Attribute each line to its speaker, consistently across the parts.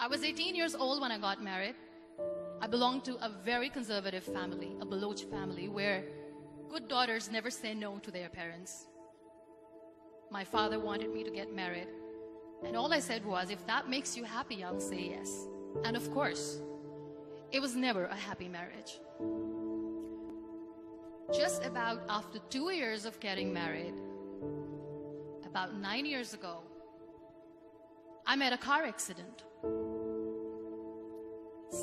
Speaker 1: I was 18 years old when I got married. I belonged to a very conservative family, a Baloch family, where good daughters never say no to their parents. My father wanted me to get married, and all I said was, if that makes you happy, I'll say yes. And of course, it was never a happy marriage. Just about after 2 years of getting married, about 9 years ago, I met a car accident.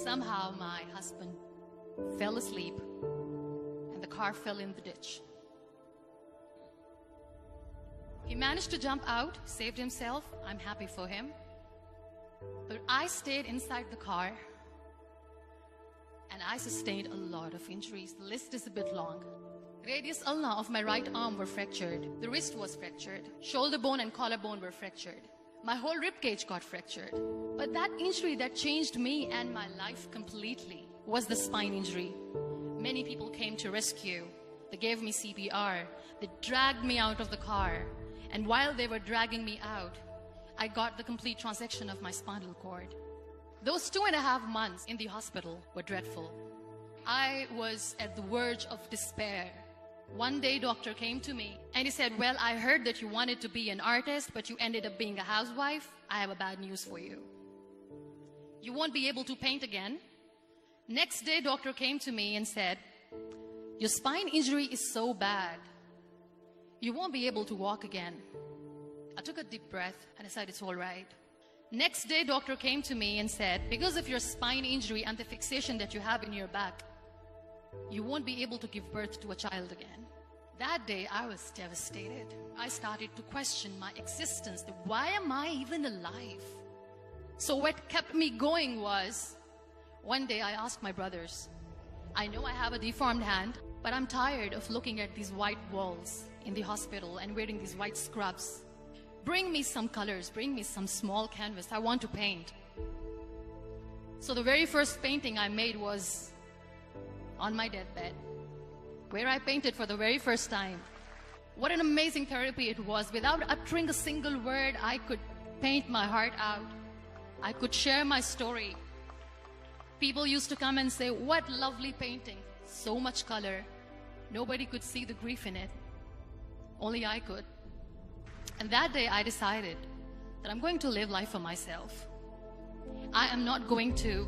Speaker 1: Somehow my husband fell asleep and the car fell in the ditch. He managed to jump out, saved himself. I'm happy for him. But I stayed inside the car and I sustained a lot of injuries. The list is a bit long. Radius ulna of my right arm were fractured. The wrist was fractured. Shoulder bone and collarbone were fractured. My whole rib cage got fractured. But that injury that changed me and my life completely was the spine injury. Many people came to rescue. They gave me CPR. They dragged me out of the car. And while they were dragging me out, I got the complete transection of my spinal cord. Those 2.5 months in the hospital were dreadful. I was at the verge of despair. One day, doctor came to me and he said, well, I heard that you wanted to be an artist, but you ended up being a housewife. I have a bad news for you. You won't be able to paint again. Next day, doctor came to me and said, your spine injury is so bad, you won't be able to walk again. I took a deep breath and I said, it's all right. Next day, doctor came to me and said, because of your spine injury and the fixation that you have in your back, you won't be able to give birth to a child again. That day, I was devastated. I started to question my existence. Why am I even alive? So what kept me going was, one day I asked my brothers, I know I have a deformed hand, but I'm tired of looking at these white walls in the hospital and wearing these white scrubs. Bring me some colors, bring me some small canvas. I want to paint. So the very first painting I made was on my deathbed, where I painted for the very first time. What an amazing therapy it was. Without uttering a single word, I could paint my heart out. I could share my story. People used to come and say, what lovely painting. So much color. Nobody could see the grief in it. Only I could. And that day I decided that I'm going to live life for myself. I am not going to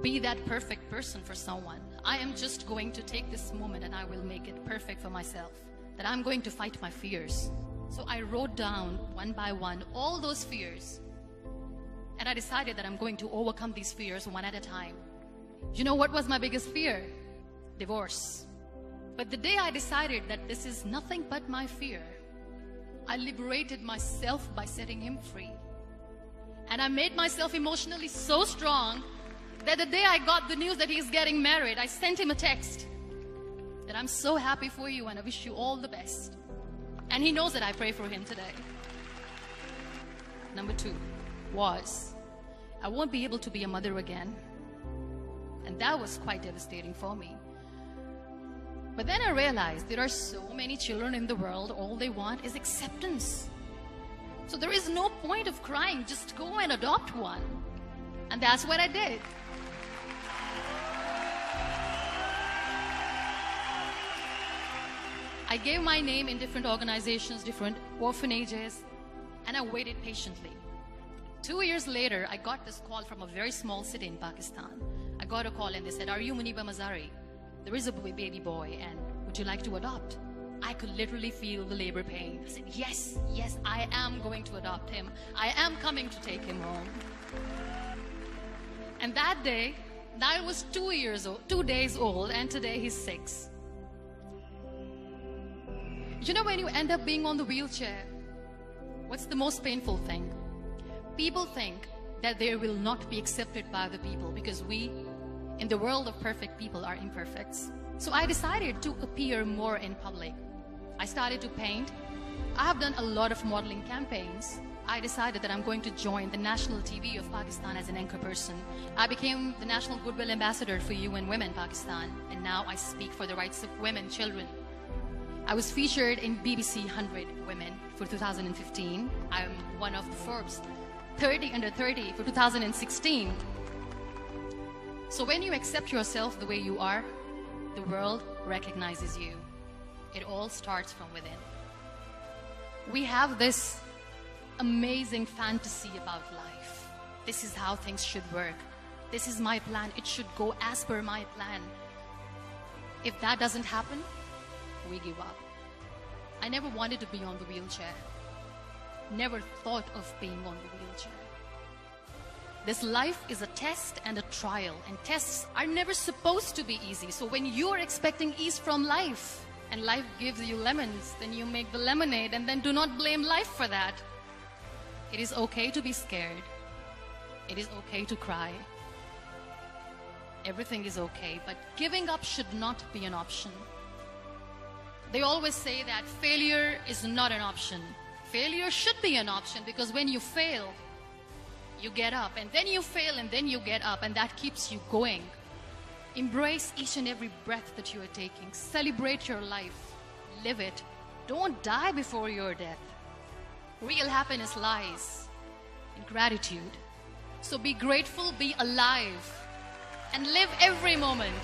Speaker 1: be that perfect person for someone. I am just going to take this moment and I will make it perfect for myself. That I'm going to fight my fears. So I wrote down one by one all those fears. And I decided that I'm going to overcome these fears one at a time. You know what was my biggest fear? Divorce. But the day I decided that this is nothing but my fear, I liberated myself by setting him free. And I made myself emotionally so strong that the day I got the news that he's getting married, I sent him a text that I'm so happy for you and I wish you all the best. And he knows that I pray for him today. Number 2 was, I won't be able to be a mother again. And that was quite devastating for me. But then I realized there are so many children in the world, all they want is acceptance. So there is no point of crying, just go and adopt one. And that's what I did. I gave my name in different organizations, different orphanages, and I waited patiently. 2 years later, I got this call from a very small city in Pakistan. I got a call and they said, are you Muniba Mazari? There is a baby boy and would you like to adopt? I could literally feel the labor pain. I said, yes, yes, I am going to adopt him. I am coming to take him home. And that day, I was 2 days old, and today he's 6. You know, when you end up being on the wheelchair, what's the most painful thing? People think that they will not be accepted by the people because we, in the world of perfect people, are imperfects. So I decided to appear more in public. I started to paint. I have done a lot of modeling campaigns. I decided that I'm going to join the national TV of Pakistan as an anchor person. I became the National Goodwill Ambassador for UN Women Pakistan, and now I speak for the rights of women, children. I was featured in BBC 100 Women for 2015. I'm one of the Forbes 30 under 30 for 2016. So when you accept yourself the way you are, the world recognizes you. It all starts from within. We have this amazing fantasy about life. This is how things should work. This is my plan. It should go as per my plan. If that doesn't happen, we give up. I never wanted to be on the wheelchair. Never thought of being on the wheelchair. This life is a test and a trial, and tests are never supposed to be easy. So when you're expecting ease from life, and life gives you lemons, then you make the lemonade, and then do not blame life for that. It is okay to be scared. It is okay to cry. Everything is okay, but giving up should not be an option. They always say that failure is not an option. Failure should be an option, because when you fail, you get up, and then you fail, and then you get up, and that keeps you going. Embrace each and every breath that you are taking. Celebrate your life. Live it. Don't die before your death. Real happiness lies in gratitude. So be grateful, be alive, and live every moment.